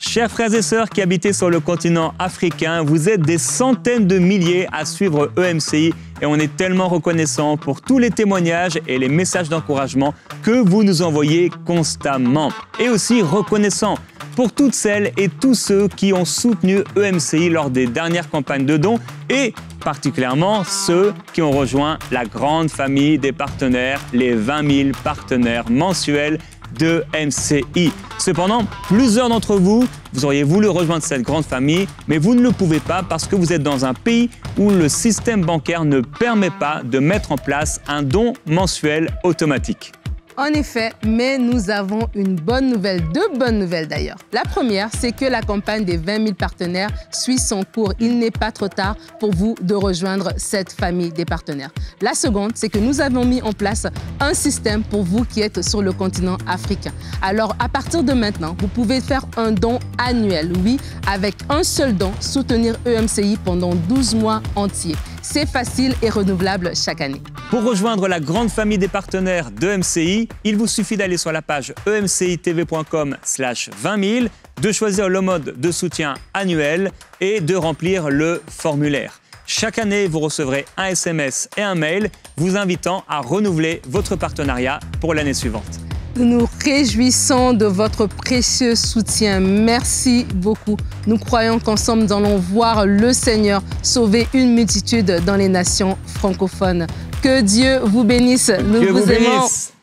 Chers frères et sœurs qui habitez sur le continent africain, vous êtes des centaines de milliers à suivre EMCI et on est tellement reconnaissants pour tous les témoignages et les messages d'encouragement que vous nous envoyez constamment. Et aussi reconnaissants pour toutes celles et tous ceux qui ont soutenu EMCI lors des dernières campagnes de dons et particulièrement ceux qui ont rejoint la grande famille des partenaires, les 20 000 partenaires mensuels de MCI. Cependant, plusieurs d'entre vous, vous auriez voulu rejoindre cette grande famille, mais vous ne le pouvez pas parce que vous êtes dans un pays où le système bancaire ne permet pas de mettre en place un don mensuel automatique. En effet, mais nous avons une bonne nouvelle, deux bonnes nouvelles d'ailleurs. La première, c'est que la campagne des 20 000 partenaires suit son cours. Il n'est pas trop tard pour vous de rejoindre cette famille des partenaires. La seconde, c'est que nous avons mis en place un système pour vous qui êtes sur le continent africain. Alors, à partir de maintenant, vous pouvez faire un don annuel. Oui, avec un seul don, soutenir EMCI pendant 12 mois entiers. C'est facile et renouvelable chaque année. Pour rejoindre la grande famille des partenaires de MCI, il vous suffit d'aller sur la page emcitv.com/20 000, de choisir le mode de soutien annuel et de remplir le formulaire. Chaque année, vous recevrez un SMS et un mail vous invitant à renouveler votre partenariat pour l'année suivante. Nous nous réjouissons de votre précieux soutien. Merci beaucoup. Nous croyons qu'ensemble, nous allons voir le Seigneur sauver une multitude dans les nations francophones. Que Dieu vous bénisse. Nous Dieu vous aimons. bénisse.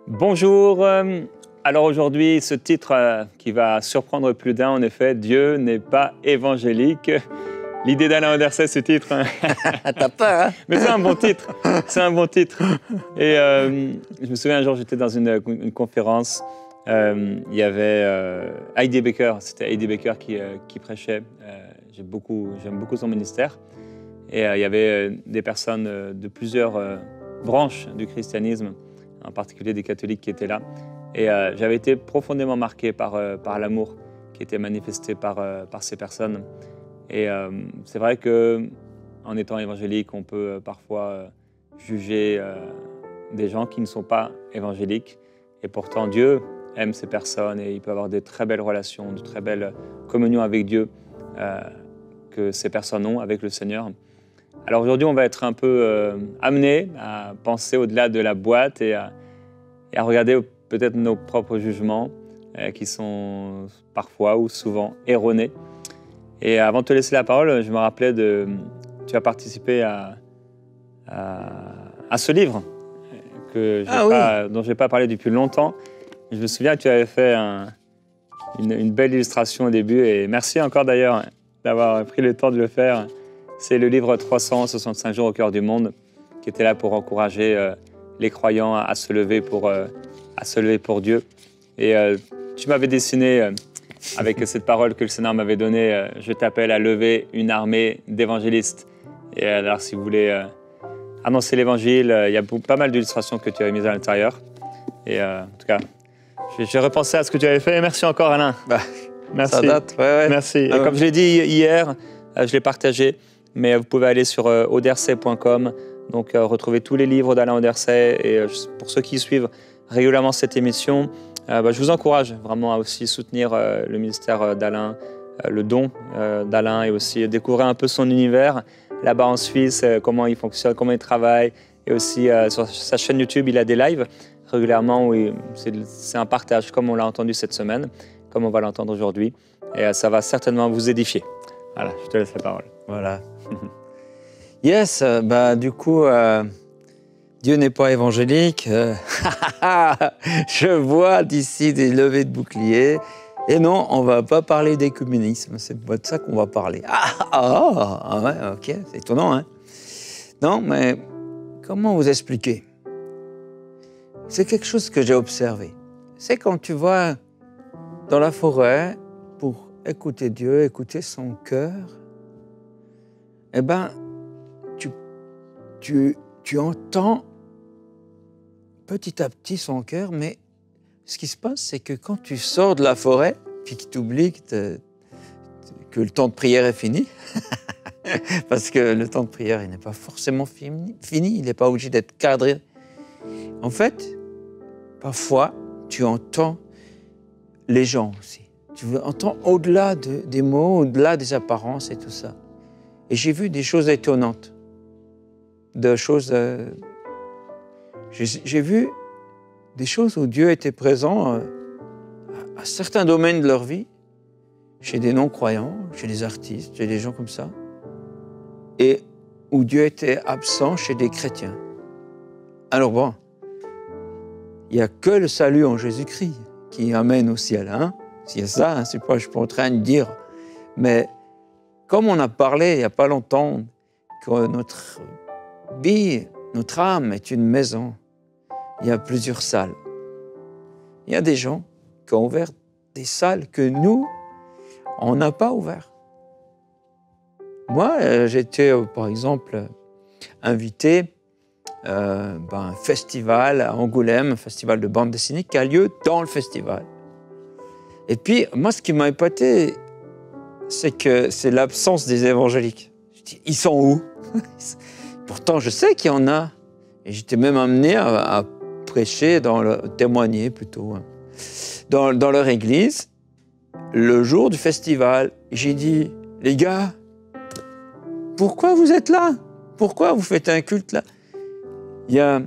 Bonjour. Alors aujourd'hui, ce titre qui va surprendre plus d'un, en effet, Dieu n'est pas évangélique. L'idée d'Alain Anderset, ce titre. T'as peur, hein? Mais c'est un bon titre. C'est un bon titre. Et je me souviens un jour, j'étais dans une conférence. Il y avait Heidi Baker. C'était Heidi Baker qui prêchait. J'aime beaucoup son ministère. Et il y avait des personnes de plusieurs branches du christianisme, en particulier des catholiques qui étaient là. Et j'avais été profondément marqué par l'amour qui était manifesté par ces personnes. Et c'est vrai qu'en étant évangélique, on peut parfois juger des gens qui ne sont pas évangéliques. Et pourtant, Dieu aime ces personnes et il peut avoir de très belles relations, de très belles communions avec Dieu que ces personnes ont avec le Seigneur. Alors aujourd'hui, on va être un peu amenés à penser au-delà de la boîte et à regarder peut-être nos propres jugements qui sont parfois ou souvent erronés. Et avant de te laisser la parole, je me rappelais tu as participé à ce livre dont je n'ai pas parlé depuis longtemps. Je me souviens que tu avais fait une belle illustration au début et merci encore d'ailleurs d'avoir pris le temps de le faire. C'est le livre 365 jours au cœur du monde qui était là pour encourager les croyants à se lever pour Dieu. Et tu m'avais dessiné avec cette parole que le Seigneur m'avait donnée, je t'appelle à lever une armée d'évangélistes. Et alors, si vous voulez annoncer l'évangile, il y a pas mal d'illustrations que tu avais mises à l'intérieur. Et en tout cas, j'ai repensé à ce que tu avais fait. Et merci encore, Alain. Merci. Ça date, ouais. Merci. Et comme je l'ai dit hier, je l'ai partagé, mais vous pouvez aller sur auderset.com, donc retrouver tous les livres d'Alain Anderset. Et pour ceux qui suivent régulièrement cette émission, je vous encourage vraiment à aussi soutenir le ministère d'Alain, le don d'Alain et aussi découvrir un peu son univers là-bas en Suisse, comment il fonctionne, comment il travaille. Et aussi sur sa chaîne YouTube, il a des lives régulièrement où c'est un partage comme on l'a entendu cette semaine, comme on va l'entendre aujourd'hui. Et ça va certainement vous édifier. Voilà, je te laisse la parole. Voilà. Yes, du coup... Dieu n'est pas évangélique. Je vois d'ici des levées de boucliers. Et non, on ne va pas parler d'écuménisme. C'est pas de ça qu'on va parler. Ouais, ok, c'est étonnant, hein? Non, mais comment vous expliquer? C'est quelque chose que j'ai observé. C'est quand tu vas dans la forêt pour écouter Dieu, écouter son cœur, eh ben, tu entends petit à petit son cœur, mais ce qui se passe, c'est que quand tu sors de la forêt, puis que tu oublies que le temps de prière est fini, parce que le temps de prière, il n'est pas forcément fini, il n'est pas obligé d'être cadré En fait, parfois, tu entends les gens aussi. Tu entends au-delà des mots, au-delà des apparences et tout ça. Et j'ai vu des choses étonnantes. J'ai vu des choses où Dieu était présent à certains domaines de leur vie, chez des non-croyants, chez des artistes, chez des gens comme ça, et où Dieu était absent chez des chrétiens. Alors bon, il n'y a que le salut en Jésus-Christ qui amène au ciel. Hein? S'il y a ça, c'est pas, je suis pas en train de dire. Mais comme on a parlé il n'y a pas longtemps, que notre vie, notre âme est une maison, il y a plusieurs salles. Il y a des gens qui ont ouvert des salles que nous, on n'a pas ouvertes. Moi, j'étais, par exemple, invité à un festival à Angoulême, un festival de bande dessinée qui a lieu dans le festival. Et puis, moi, ce qui m'a épaté, c'est que c'est l'absence des évangéliques. Je dis, ils sont où? Pourtant, je sais qu'il y en a. Et j'étais même amené à prêcher, témoigner plutôt, hein, dans leur église, le jour du festival. J'ai dit, les gars, pourquoi vous êtes là? Pourquoi vous faites un culte là? Il y a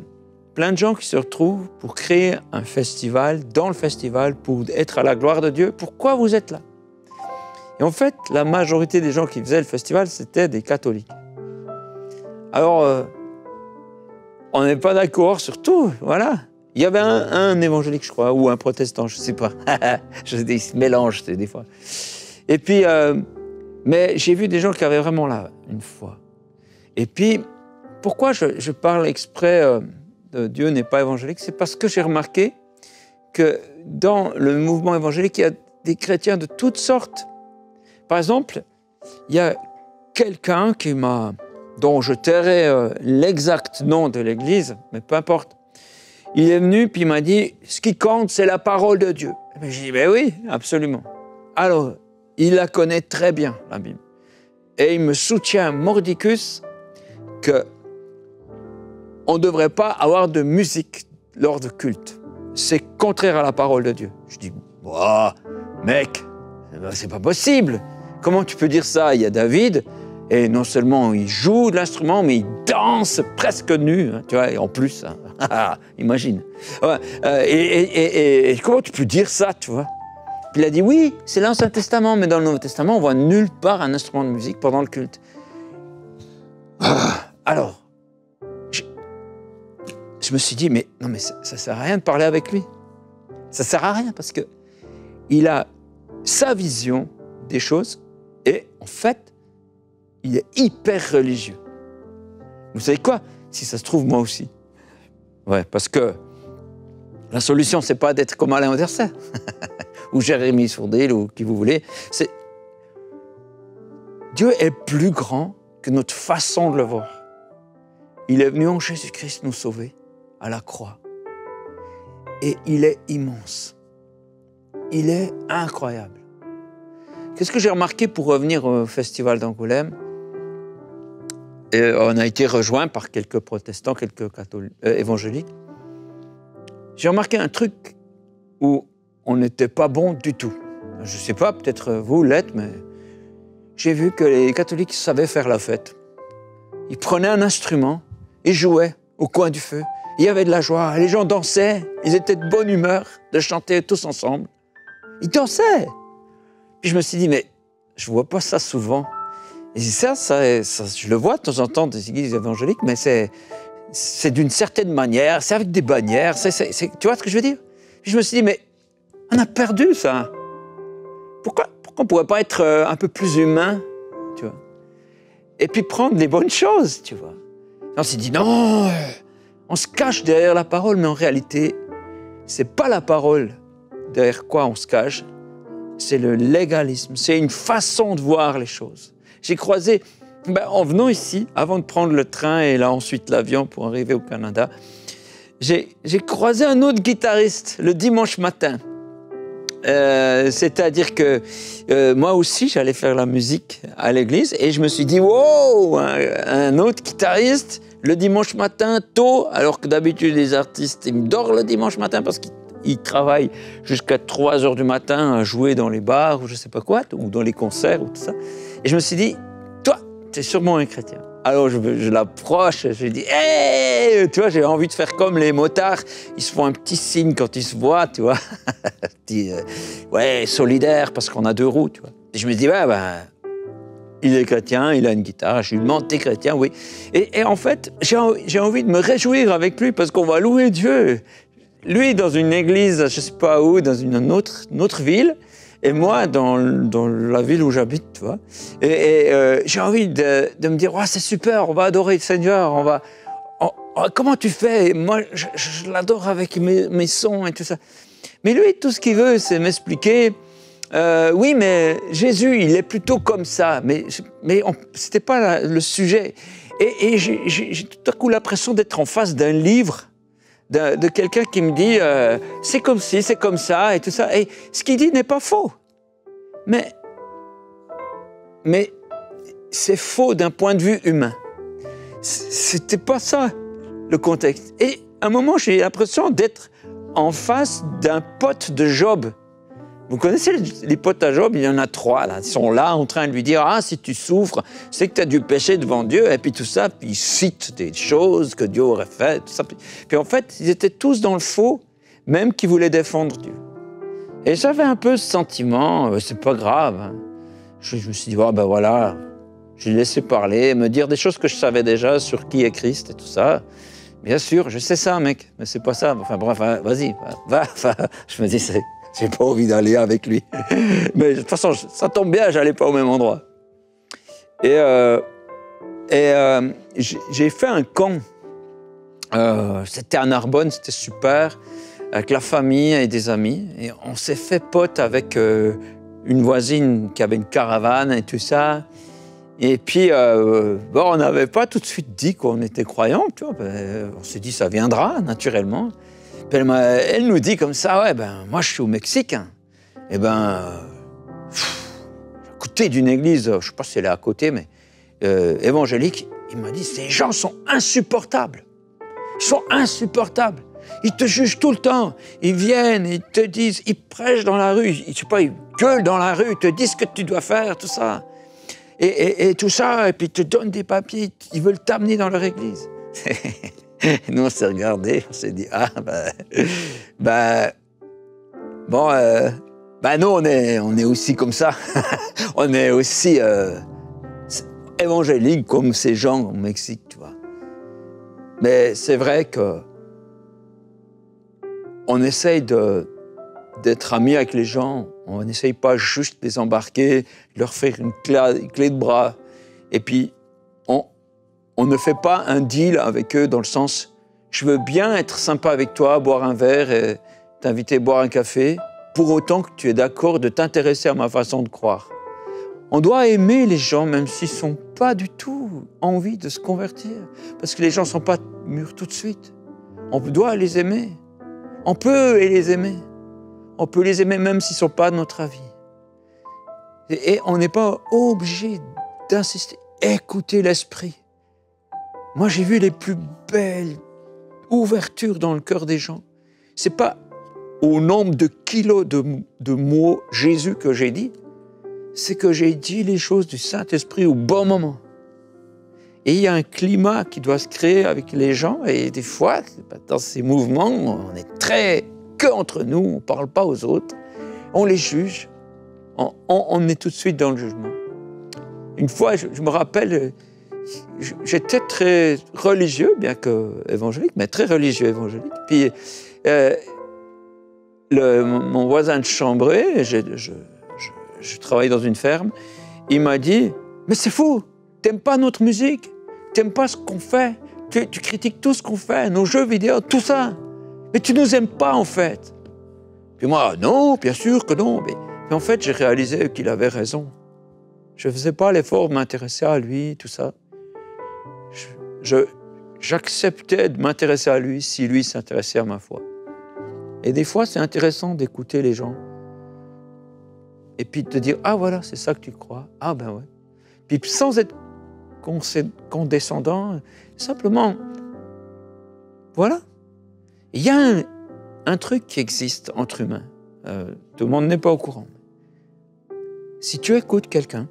plein de gens qui se retrouvent pour créer un festival, dans le festival, pour être à la gloire de Dieu. Pourquoi vous êtes là? Et en fait, la majorité des gens qui faisaient le festival, c'était des catholiques. Alors, on n'est pas d'accord sur tout, voilà. Il y avait un évangélique, je crois, ou un protestant, je ne sais pas. Ils se mélangent des fois. Et puis, mais j'ai vu des gens qui avaient vraiment là, une foi. Et puis, pourquoi je parle exprès de Dieu n'est pas évangélique? C'est parce que j'ai remarqué que dans le mouvement évangélique, il y a des chrétiens de toutes sortes. Par exemple, il y a quelqu'un dont je tairai l'exact nom de l'église, mais peu importe. Il est venu puis il m'a dit, ce qui compte, c'est la parole de Dieu. J'ai dit, ben oui, absolument. Alors, il la connaît très bien, la Bible. Et il me soutient mordicus qu'on ne devrait pas avoir de musique lors de culte. C'est contraire à la parole de Dieu. Je dis, bah, mec, c'est pas possible. Comment tu peux dire ça? Il y a David, et non seulement il joue de l'instrument, mais il danse presque nu, hein, tu vois, et en plus, hein, imagine. Ouais, et comment tu peux dire ça, tu vois? Puis il a dit, oui, c'est l'Ancien Testament, mais dans le Nouveau Testament, on voit nulle part un instrument de musique pendant le culte. Alors, je me suis dit, mais non, mais ça ne sert à rien de parler avec lui. Ça ne sert à rien, parce qu'il a sa vision des choses, et en fait, il est hyper religieux. Vous savez quoi? Si ça se trouve, moi aussi. Ouais, parce que la solution, c'est pas d'être comme Alain Auderset, ou Jérémy Sourdil, ou qui vous voulez. Dieu est plus grand que notre façon de le voir. Il est venu en Jésus-Christ nous sauver à la croix. Et il est immense. Il est incroyable. Qu'est-ce que j'ai remarqué pour revenir au festival d'Angoulême? On a été rejoints par quelques protestants, quelques évangéliques. J'ai remarqué un truc où on n'était pas bon du tout. Je ne sais pas, peut-être vous l'êtes, mais j'ai vu que les catholiques savaient faire la fête. Ils prenaient un instrument, ils jouaient au coin du feu. Il y avait de la joie, les gens dansaient, ils étaient de bonne humeur de chanter tous ensemble. Ils dansaient. Puis je me suis dit, mais je ne vois pas ça souvent. Et ça, je le vois de temps en temps des églises évangéliques, mais c'est d'une certaine manière, c'est avec des bannières, tu vois ce que je veux dire? Puis je me suis dit, mais on a perdu ça. Pourquoi on ne pourrait pas être un peu plus humain, tu vois? Et puis prendre les bonnes choses, tu vois? Et on s'est dit, non, on se cache derrière la parole, mais en réalité, ce n'est pas la parole derrière quoi on se cache, c'est le légalisme, c'est une façon de voir les choses. J'ai croisé, en venant ici, avant de prendre le train et là ensuite l'avion pour arriver au Canada, j'ai croisé un autre guitariste le dimanche matin. C'est-à-dire que moi aussi, j'allais faire la musique à l'église et je me suis dit, wow, un autre guitariste, le dimanche matin tôt, alors que d'habitude les artistes, ils dorment le dimanche matin parce qu'ils travaillent jusqu'à 3 heures du matin à jouer dans les bars ou je sais pas quoi, ou dans les concerts ou tout ça. Et je me suis dit, toi, tu es sûrement un chrétien. Alors je l'approche, je lui dis, hey! Tu vois, j'ai envie de faire comme les motards, ils se font un petit signe quand ils se voient, tu vois. Petit, ouais, solidaire, parce qu'on a 2 roues, tu vois. Et je me dis, ouais, ben, il est chrétien, il a une guitare, je lui demande, t'es chrétien, oui. Et en fait, j'ai envie de me réjouir avec lui, parce qu'on va louer Dieu. Lui, dans une église, je sais pas où, dans une autre ville, et moi, dans la ville où j'habite, tu vois. Et j'ai envie de me dire, oh, c'est super, on va adorer le Seigneur, comment tu fais? Et moi, je l'adore avec mes sons et tout ça. Mais lui, tout ce qu'il veut, c'est m'expliquer, oui, mais Jésus, il est plutôt comme ça. Mais c'était pas le sujet. Et j'ai tout à coup l'impression d'être en face d'un livre, de quelqu'un qui me dit c'est comme ci, c'est comme ça, et tout ça. Et ce qu'il dit n'est pas faux. Mais c'est faux d'un point de vue humain. C'était pas ça, le contexte. Et à un moment, j'ai l'impression d'être en face d'un pote de Job. Vous connaissez les potes à Job? Il y en a 3, là. Ils sont là en train de lui dire « Ah, si tu souffres, c'est que tu as dû pécher devant Dieu. » Et puis tout ça, puis ils citent des choses que Dieu aurait faites. Tout ça. Puis en fait, ils étaient tous dans le faux, même qu'ils voulaient défendre Dieu. Et j'avais un peu ce sentiment, c'est pas grave. Hein. Je me suis dit, oh, ben voilà, j'ai laissé parler, me dire des choses que je savais déjà sur qui est Christ et tout ça. Bien sûr, je sais ça, mec, mais c'est pas ça. Enfin bref, vas-y, va. Enfin, je me dis, j'ai pas envie d'aller avec lui. Mais de toute façon, ça tombe bien, j'allais pas au même endroit. Et j'ai fait un camp. C'était à Narbonne, c'était super, avec la famille et des amis. Et on s'est fait pote avec une voisine qui avait une caravane et tout ça. Et puis, on n'avait pas tout de suite dit qu'on était croyants, tu vois. On s'est dit, ça viendra, naturellement. Puis elle nous dit comme ça, ouais, moi je suis au Mexique. Hein. Et à côté d'une église, je ne sais pas si elle est à côté, mais évangélique, il m'a dit, ces gens sont insupportables. Ils sont insupportables. Ils te jugent tout le temps. Ils viennent, ils te disent, ils prêchent dans la rue, je sais pas, ils gueulent dans la rue, ils te disent ce que tu dois faire, tout ça. Et tout ça, et puis ils te donnent des papiers, ils veulent t'amener dans leur église. Nous, on s'est regardés, on s'est dit, nous, on est aussi comme ça. On est aussi évangéliques comme ces gens au Mexique, tu vois. Mais c'est vrai que on essaye d'être amis avec les gens. On n'essaye pas juste de les embarquer, leur faire une clé de bras. Et puis, on ne fait pas un deal avec eux dans le sens « je veux bien être sympa avec toi, boire un verre et t'inviter à boire un café, pour autant que tu es d'accord de t'intéresser à ma façon de croire. » On doit aimer les gens, même s'ils n'ont pas du tout envie de se convertir, parce que les gens ne sont pas mûrs tout de suite. On doit les aimer. On peut les aimer. On peut les aimer même s'ils ne sont pas de notre avis. Et on n'est pas obligé d'insister. Écoutez l'esprit. Moi, j'ai vu les plus belles ouvertures dans le cœur des gens. Ce n'est pas au nombre de kilos de mots Jésus que j'ai dit, c'est que j'ai dit les choses du Saint-Esprit au bon moment. Et il y a un climat qui doit se créer avec les gens. Et des fois, dans ces mouvements, on est très que entre nous, on ne parle pas aux autres, on les juge, on est tout de suite dans le jugement. Une fois, je me rappelle, j'étais très religieux, bien que évangélique, mais très religieux évangélique. Puis mon voisin de chambrée, je travaille dans une ferme, il m'a dit « Mais c'est fou, t'aimes pas notre musique, t'aimes pas ce qu'on fait, tu critiques tout ce qu'on fait, nos jeux vidéo, tout ça. Mais tu nous aimes pas en fait. » Puis moi, non, bien sûr que non. Mais en fait, j'ai réalisé qu'il avait raison. Je faisais pas l'effort de m'intéresser à lui, tout ça. J'acceptais de m'intéresser à lui si lui s'intéressait à ma foi. Et des fois, c'est intéressant d'écouter les gens. Et puis de te dire, ah voilà, c'est ça que tu crois. Ah ben ouais. Puis sans être condescendant. Simplement, voilà. Il y a un truc qui existe entre humains. Tout le monde n'est pas au courant. Si tu écoutes quelqu'un,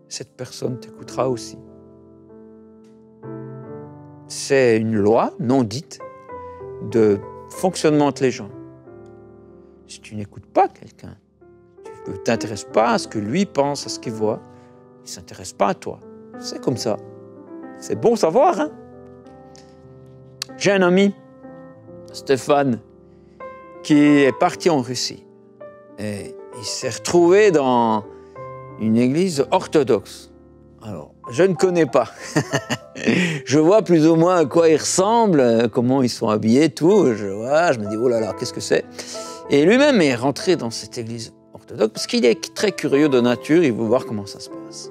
cette personne t'écoutera aussi. C'est une loi non dite de fonctionnement entre les gens. Si tu n'écoutes pas quelqu'un, tu ne t'intéresses pas à ce que lui pense, à ce qu'il voit, il ne s'intéresse pas à toi. C'est comme ça. C'est bon savoir, hein? J'ai un ami, Stéphane, qui est parti en Russie. Et il s'est retrouvé dans une église orthodoxe. Alors, je ne connais pas. Je vois plus ou moins à quoi ils ressemblent, comment ils sont habillés, tout. Je me dis, oh là là, qu'est-ce que c'est? Et lui-même est rentré dans cette église orthodoxe parce qu'il est très curieux de nature, il veut voir comment ça se passe.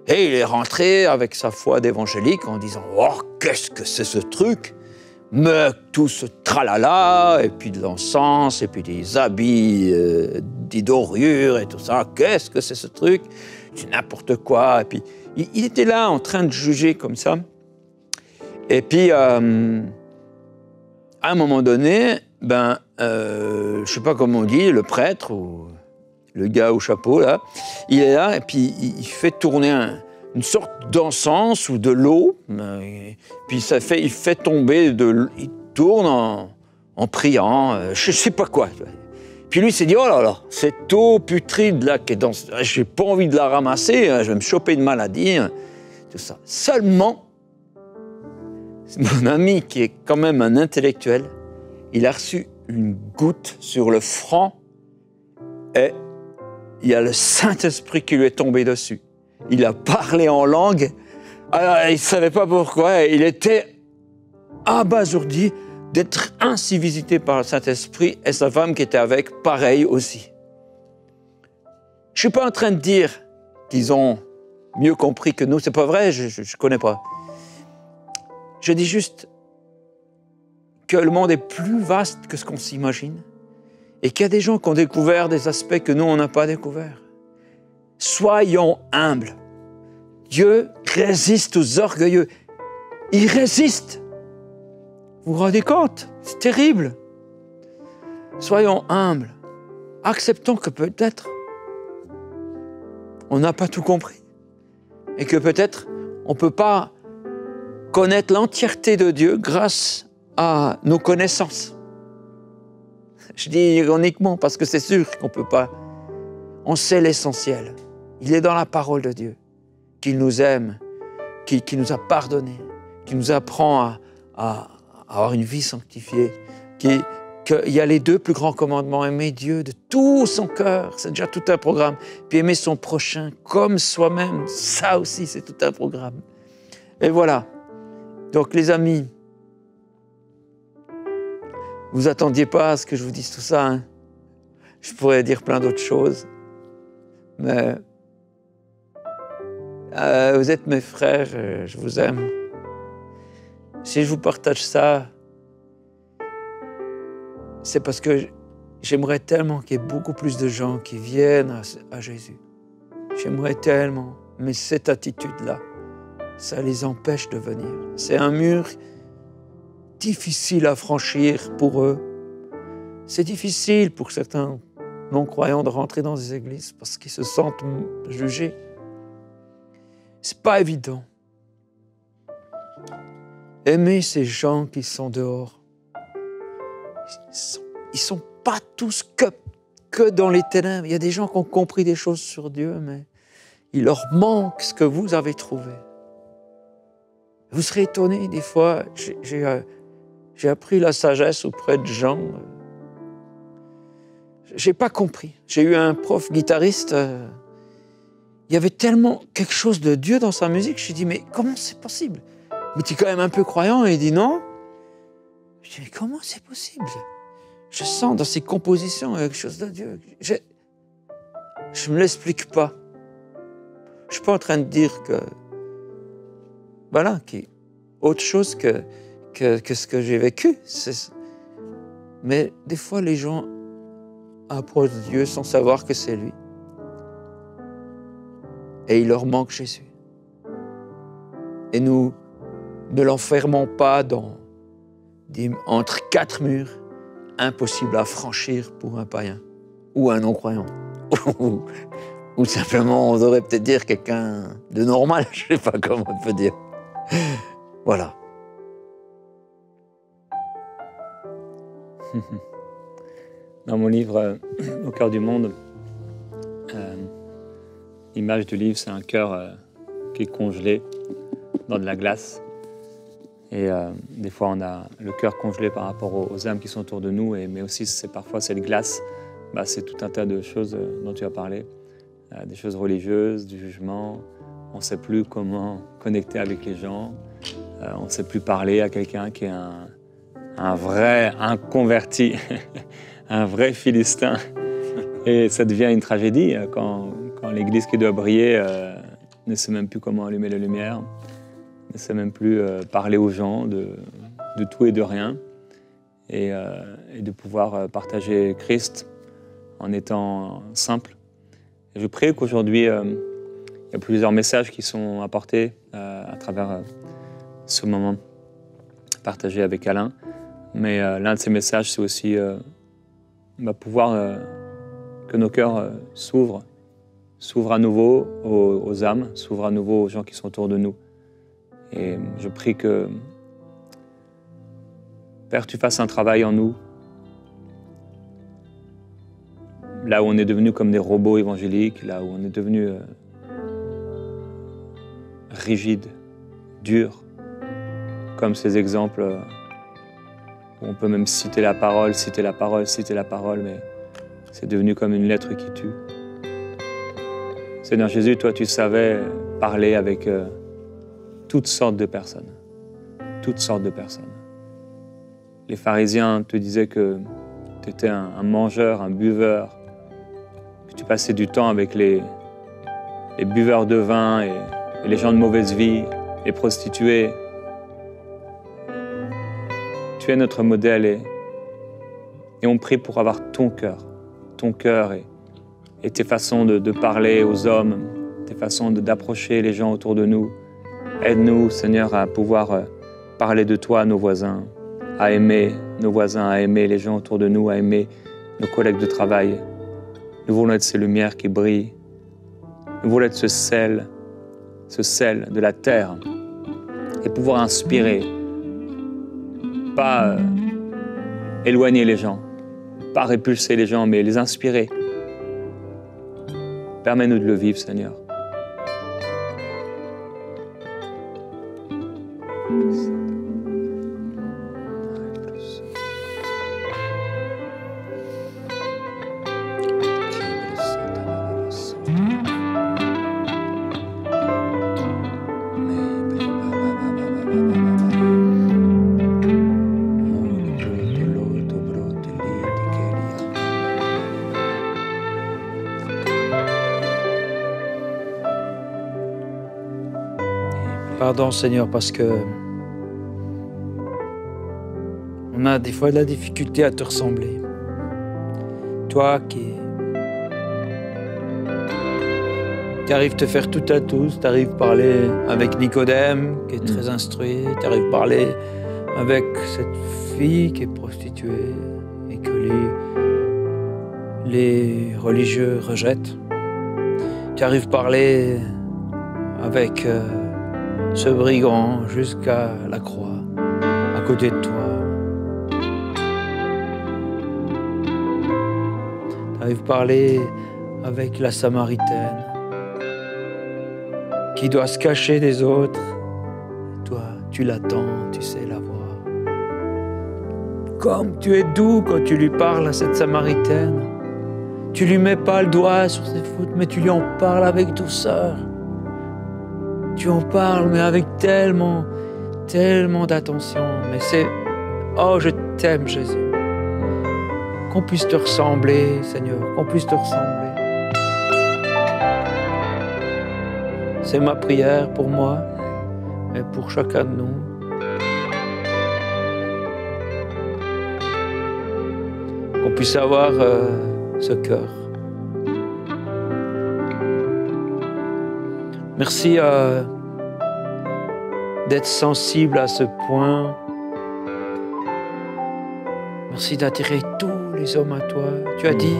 Et il est rentré avec sa foi d'évangélique en disant, oh, qu'est-ce que c'est ce truc? Mais tout ce tralala, et puis de l'encens, et puis des habits, des dorures et tout ça, qu'est-ce que c'est ce truc? C'est n'importe quoi. Et puis, il était là en train de juger comme ça. Et puis, à un moment donné, je ne sais pas comment on dit, le prêtre ou le gars au chapeau, là, il est là et puis il fait tourner une sorte d'encens ou de l'eau. Puis il fait tomber, il tourne en priant, je ne sais pas quoi. Puis lui s'est dit, oh là là, cette eau putride là qui est dans... J'ai pas envie de la ramasser, je vais me choper une maladie, tout ça. Seulement, mon ami qui est quand même un intellectuel, il a reçu une goutte sur le front et il y a le Saint-Esprit qui lui est tombé dessus. Il a parlé en langue, alors il ne savait pas pourquoi, il était abasourdi d'être ainsi visité par le Saint-Esprit et sa femme qui était avec, pareil aussi. Je ne suis pas en train de dire qu'ils ont mieux compris que nous, c'est pas vrai, je ne connais pas. Je dis juste que le monde est plus vaste que ce qu'on s'imagine et qu'il y a des gens qui ont découvert des aspects que nous, on n'a pas découverts. Soyons humbles. Dieu résiste aux orgueilleux. Il résiste. Vous vous rendez compte? C'est terrible. Soyons humbles. Acceptons que peut-être on n'a pas tout compris et que peut-être on ne peut pas connaître l'entièreté de Dieu grâce à nos connaissances. Je dis ironiquement parce que c'est sûr qu'on ne peut pas. On sait l'essentiel. Il est dans la parole de Dieu, qu'il nous aime, qui nous a pardonné, qui nous apprend à avoir une vie sanctifiée, qu'il y a les 2 plus grands commandements, aimer Dieu de tout son cœur, c'est déjà tout un programme, puis aimer son prochain comme soi-même, ça aussi c'est tout un programme. Et voilà. Donc les amis, vous attendiez pas à ce que je vous dise tout ça, hein? Je pourrais dire plein d'autres choses, mais vous êtes mes frères, je vous aime. Si je vous partage ça, c'est parce que j'aimerais tellement qu'il y ait beaucoup plus de gens qui viennent à Jésus. J'aimerais tellement, mais cette attitude-là, ça les empêche de venir. C'est un mur difficile à franchir pour eux. C'est difficile pour certains non-croyants de rentrer dans des églises parce qu'ils se sentent jugés. C'est pas évident. Aimer ces gens qui sont dehors. Ils sont pas tous que dans les ténèbres. Il y a des gens qui ont compris des choses sur Dieu, mais il leur manque ce que vous avez trouvé. Vous serez étonnés, des fois, j'ai appris la sagesse auprès de gens. J'ai pas compris. J'ai eu un prof guitariste, il y avait tellement quelque chose de Dieu dans sa musique, j'ai dit, mais comment c'est possible? Mais tu es quand même un peu croyant? Et il dit non. Je dis, mais comment c'est possible? Je sens dans ses compositions quelque chose de Dieu. Je ne me l'explique pas. Je ne suis pas en train de dire que, voilà, qu'il y a autre chose que ce que j'ai vécu. Mais des fois, les gens approchent Dieu sans savoir que c'est lui. Et il leur manque Jésus. et nous ne l'enfermons pas entre 4 murs, impossible à franchir pour un païen ou un non-croyant. Ou simplement, on devrait peut-être dire quelqu'un de normal, je ne sais pas comment on peut dire. Voilà. Dans mon livre Au cœur du monde, l'image du livre, c'est un cœur qui est congelé dans de la glace. Et des fois, on a le cœur congelé par rapport aux âmes qui sont autour de nous, mais aussi parfois cette glace, c'est tout un tas de choses dont tu as parlé, des choses religieuses, du jugement. On ne sait plus comment connecter avec les gens, on ne sait plus parler à quelqu'un qui est un vrai inconverti, un vrai Philistin. Et ça devient une tragédie quand l'église qui doit briller ne sait même plus comment allumer la lumière, ne sait même plus parler aux gens de tout et de rien, et de pouvoir partager Christ en étant simple. Et je prie qu'aujourd'hui, il y a plusieurs messages qui sont apportés à travers ce moment partagé avec Alain. Mais l'un de ces messages, c'est aussi pouvoir que nos cœurs s'ouvrent à nouveau aux âmes, s'ouvrent à nouveau aux gens qui sont autour de nous. Et je prie que, Père, tu fasses un travail en nous, là où on est devenu comme des robots évangéliques, là où on est devenu rigide, dur, comme ces exemples où on peut même citer la parole, mais c'est devenu comme une lettre qui tue. Seigneur Jésus, toi, tu savais parler avec toutes sortes de personnes. Les pharisiens te disaient que tu étais un mangeur, un buveur, que tu passais du temps avec les buveurs de vin et les gens de mauvaise vie, les prostituées. Tu es notre modèle et on prie pour avoir ton cœur et tes façons de parler aux hommes, tes façons d'approcher les gens autour de nous. Aide-nous, Seigneur, à pouvoir parler de toi à nos voisins, à aimer nos voisins, à aimer les gens autour de nous, à aimer nos collègues de travail. Nous voulons être ces lumières qui brillent. Nous voulons être ce sel de la terre et pouvoir inspirer, pas éloigner les gens, pas répulser les gens, mais les inspirer. Permets-nous de le vivre, Seigneur. Pardon Seigneur, parce que on a des fois de la difficulté à te ressembler. Toi qui arrives te faire tout à tous, tu arrives parler avec Nicodème qui est très instruit, tu arrives parler avec cette fille qui est prostituée et que les religieux rejettent. Tu arrives parler avec ce brigand jusqu'à la croix, à côté de toi. Tu arrives parler avec la Samaritaine qui doit se cacher des autres. Toi, tu l'attends, tu sais la voir. Comme tu es doux quand tu lui parles à cette Samaritaine. Tu lui mets pas le doigt sur ses fautes, mais tu lui en parles avec douceur. Tu en parles, mais avec tellement d'attention. Mais c'est, oh, je t'aime, Jésus. Qu'on puisse te ressembler, Seigneur, qu'on puisse te ressembler. C'est ma prière pour moi et pour chacun de nous. Qu'on puisse avoir ce cœur. Merci d'être sensible à ce point. Merci d'attirer tous les hommes à toi. Tu as dit,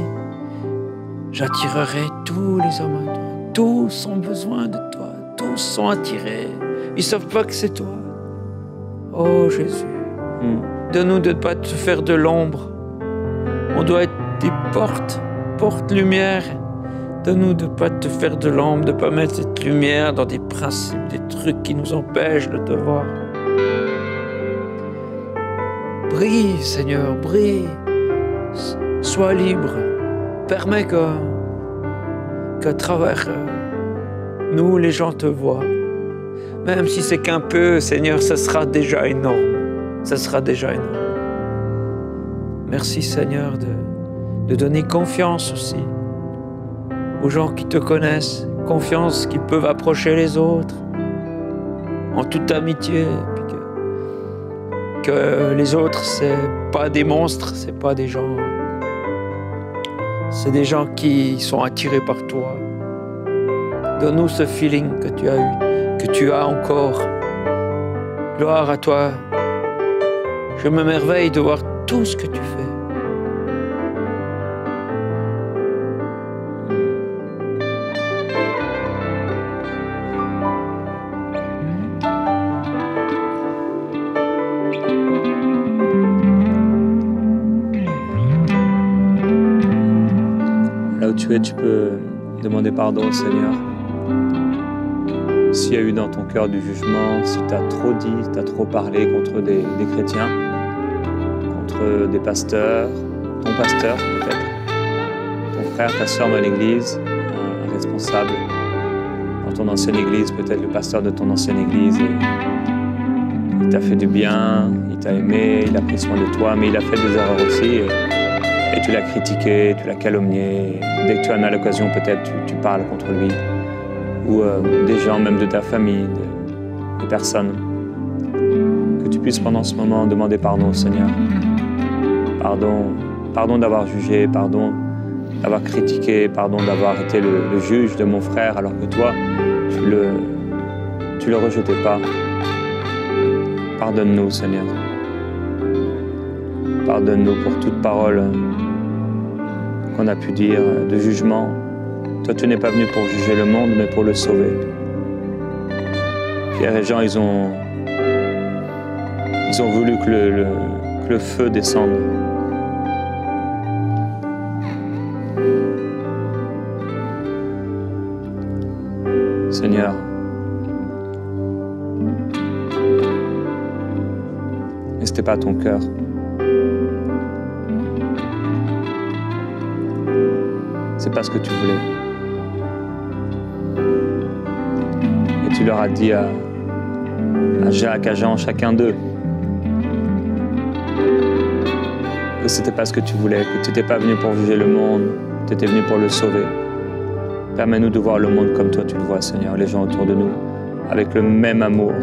j'attirerai tous les hommes à toi. Tous ont besoin de toi. Tous sont attirés. Ils ne savent pas que c'est toi. Oh Jésus, donne-nous de ne pas te faire de l'ombre. On doit être des porte-lumière. Donne-nous de ne pas te faire de l'ombre, de ne pas mettre cette lumière dans des principes, des trucs qui nous empêchent de te voir. Brille, Seigneur, brille. Sois libre. Permets qu'à travers nous, les gens te voient. Même si c'est qu'un peu, Seigneur, ça sera déjà énorme. Ça sera déjà énorme. Merci, Seigneur, de donner confiance aussi aux gens qui te connaissent, confiance qu'ils peuvent approcher les autres en toute amitié, puis que les autres, c'est pas des monstres, c'est pas des gens, c'est des gens qui sont attirés par toi. Donne-nous ce feeling que tu as eu, que tu as encore. Gloire à toi. Je m'émerveille de voir tout ce que tu fais. Tu peux demander pardon au Seigneur. S'il y a eu dans ton cœur du jugement, si tu as trop dit, tu as trop parlé contre des chrétiens, contre des pasteurs, ton pasteur peut-être, ton frère, ta soeur dans l'église, un responsable dans ton ancienne église, peut-être le pasteur de ton ancienne église, et il t'a fait du bien, il t'a aimé, il a pris soin de toi, mais il a fait des erreurs aussi. Et tu l'as critiqué, tu l'as calomnié. Dès que tu en as l'occasion, peut-être tu parles contre lui. Ou des gens, même de ta famille, des personnes. Que tu puisses pendant ce moment demander pardon au Seigneur. Pardon d'avoir jugé, pardon d'avoir critiqué, pardon d'avoir été le juge de mon frère alors que toi, tu le rejetais pas. Pardonne-nous, Seigneur. Pardonne-nous pour toute parole qu'on a pu dire de jugement. Toi, tu n'es pas venu pour juger le monde, mais pour le sauver. Pierre et Jean, ils ont voulu que le feu descende. Seigneur, mais ce n'était pas ton cœur. C'est pas ce que tu voulais. Et tu leur as dit à Jacques, à Jean, chacun d'eux, que c'était pas ce que tu voulais, que tu n'étais pas venu pour juger le monde, tu étais venu pour le sauver. Permets-nous de voir le monde comme toi tu le vois, Seigneur, les gens autour de nous, avec le même amour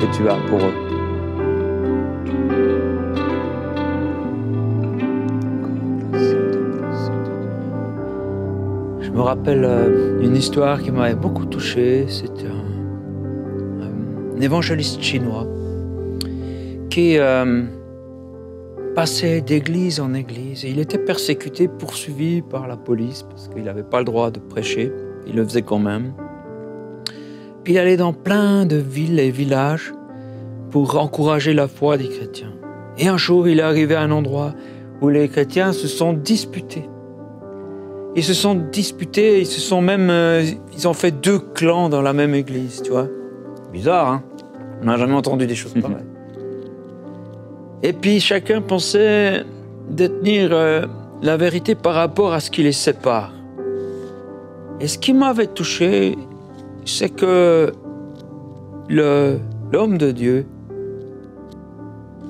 que tu as pour eux. Je me rappelle une histoire qui m'avait beaucoup touché. C'était un évangéliste chinois qui passait d'église en église. Et il était persécuté, poursuivi par la police parce qu'il n'avait pas le droit de prêcher. Il le faisait quand même. Puis il allait dans plein de villes et villages pour encourager la foi des chrétiens. Et un jour, il est arrivé à un endroit où les chrétiens se sont disputés. Ils se sont disputés, ils ont fait 2 clans dans la même église, tu vois. Bizarre, hein? On n'a jamais entendu des choses pareilles. Et puis chacun pensait détenir la vérité par rapport à ce qui les sépare. Et ce qui m'avait touché, c'est que l'homme de Dieu,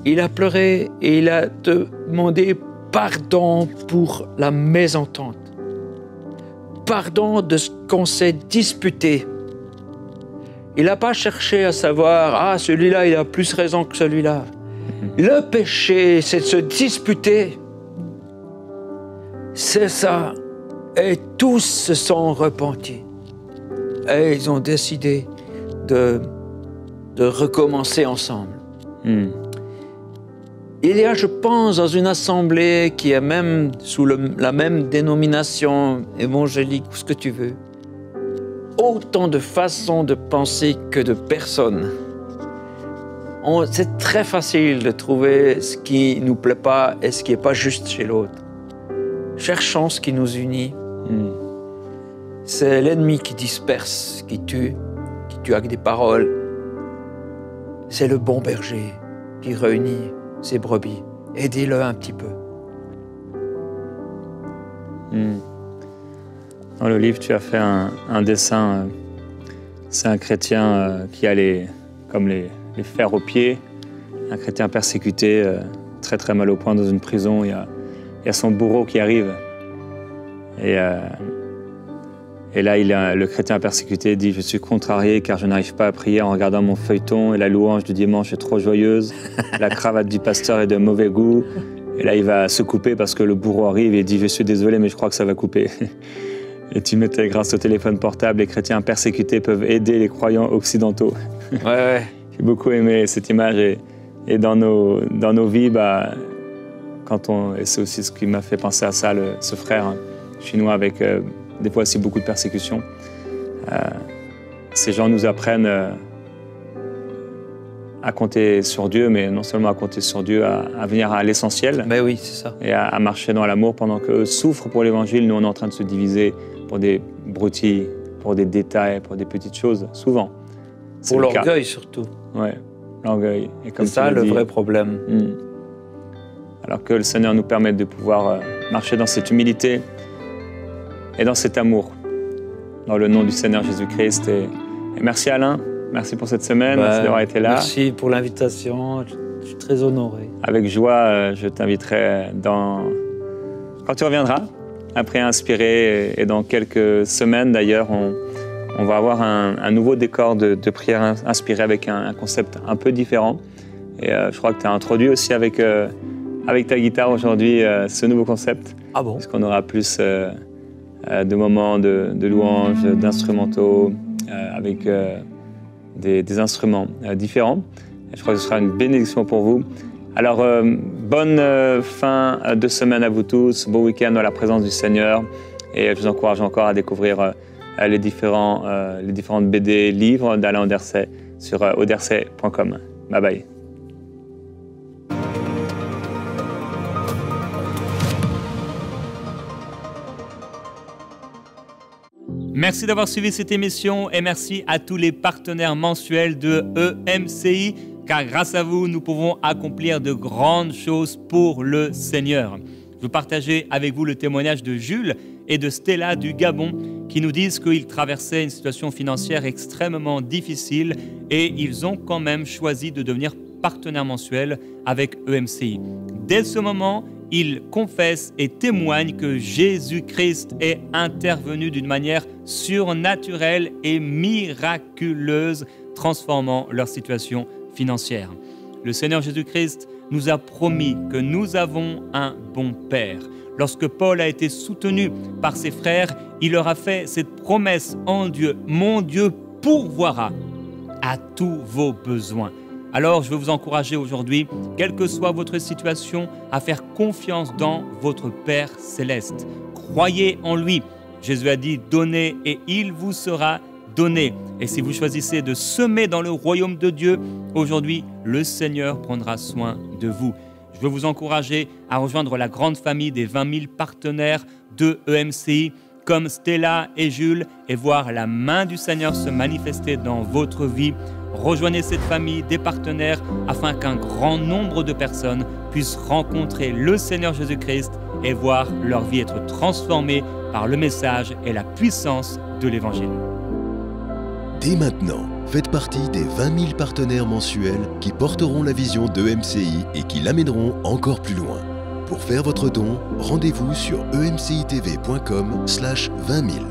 il a pleuré et il a demandé pardon pour la mésentente. Pardon de ce qu'on s'est disputé. Il n'a pas cherché à savoir, celui-là, il a plus raison que celui-là. Le péché, c'est de se disputer. C'est ça. Et tous se sont repentis. Et ils ont décidé de de recommencer ensemble. Il y a, je pense, dans une assemblée qui est même sous la même dénomination évangélique, ou ce que tu veux, autant de façons de penser que de personnes. C'est très facile de trouver ce qui ne nous plaît pas et ce qui n'est pas juste chez l'autre. Cherchons ce qui nous unit. C'est l'ennemi qui disperse, qui tue avec des paroles. C'est le bon berger qui réunit ses brebis. Aidez-le un petit peu. Dans le livre, tu as fait un dessin. C'est un chrétien qui a les fers aux pieds, un chrétien persécuté, très très mal au point dans une prison. Il y a son bourreau qui arrive. Et là, le chrétien persécuté dit « Je suis contrarié car je n'arrive pas à prier en regardant mon feuilleton et la louange du dimanche est trop joyeuse. La cravate du pasteur est de mauvais goût. » Et là, il va se couper parce que le bourreau arrive et dit « Je suis désolé, mais je crois que ça va couper. » Et tu mettais, grâce au téléphone portable, les chrétiens persécutés peuvent aider les croyants occidentaux. Ouais. J'ai beaucoup aimé cette image et dans nos vies, et c'est aussi ce qui m'a fait penser à ça, ce frère chinois avec des fois aussi beaucoup de persécutions. Ces gens nous apprennent à compter sur Dieu, mais non seulement à compter sur Dieu, à venir à l'essentiel. Mais oui, c'est ça. Et à marcher dans l'amour pendant qu'eux souffrent pour l'évangile. Nous, on est en train de se diviser pour des broutilles, pour des détails, pour des petites choses, souvent. Pour l'orgueil surtout. Oui, l'orgueil. C'est ça le vrai problème. Alors que le Seigneur nous permette de pouvoir marcher dans cette humilité et dans cet amour, dans le nom du Seigneur Jésus-Christ. Et merci Alain, merci pour cette semaine, merci d'avoir été là. Merci pour l'invitation, je suis très honoré. Avec joie, je t'inviterai quand tu reviendras, après Inspiré, et dans quelques semaines d'ailleurs, on va avoir un nouveau décor de prière inspiré avec un concept un peu différent. Et je crois que tu as introduit aussi avec ta guitare aujourd'hui ce nouveau concept. Ah bon? Parce qu'on aura plus de moments de louanges, d'instrumentaux, avec des instruments différents. Et je crois que ce sera une bénédiction pour vous. Alors, bonne fin de semaine à vous tous, bon week-end dans la présence du Seigneur. Et je vous encourage encore à découvrir les différentes BD, livres d'Alain Auderset sur auderset.com. Bye bye. Merci d'avoir suivi cette émission et merci à tous les partenaires mensuels de EMCI, car grâce à vous, nous pouvons accomplir de grandes choses pour le Seigneur. Je veux partager avec vous le témoignage de Jules et de Stella du Gabon qui nous disent qu'ils traversaient une situation financière extrêmement difficile et ils ont quand même choisi de devenir partenaires mensuels avec EMCI. Dès ce moment, ils confessent et témoignent que Jésus-Christ est intervenu d'une manière surnaturelle et miraculeuse, transformant leur situation financière. Le Seigneur Jésus-Christ nous a promis que nous avons un bon Père. Lorsque Paul a été soutenu par ses frères, il leur a fait cette promesse en Dieu. « Mon Dieu pourvoira à tous vos besoins ». Alors, je veux vous encourager aujourd'hui, quelle que soit votre situation, à faire confiance dans votre Père céleste. Croyez en lui. Jésus a dit « Donnez et il vous sera donné ». Et si vous choisissez de semer dans le royaume de Dieu, aujourd'hui, le Seigneur prendra soin de vous. Je veux vous encourager à rejoindre la grande famille des 20 000 partenaires de EMCI, comme Stella et Jules, et voir la main du Seigneur se manifester dans votre vie. Rejoignez cette famille des partenaires afin qu'un grand nombre de personnes puissent rencontrer le Seigneur Jésus-Christ et voir leur vie être transformée par le message et la puissance de l'Évangile. Dès maintenant, faites partie des 20 000 partenaires mensuels qui porteront la vision d'EMCI et qui l'amèneront encore plus loin. Pour faire votre don, rendez-vous sur emcitv.com/20 000.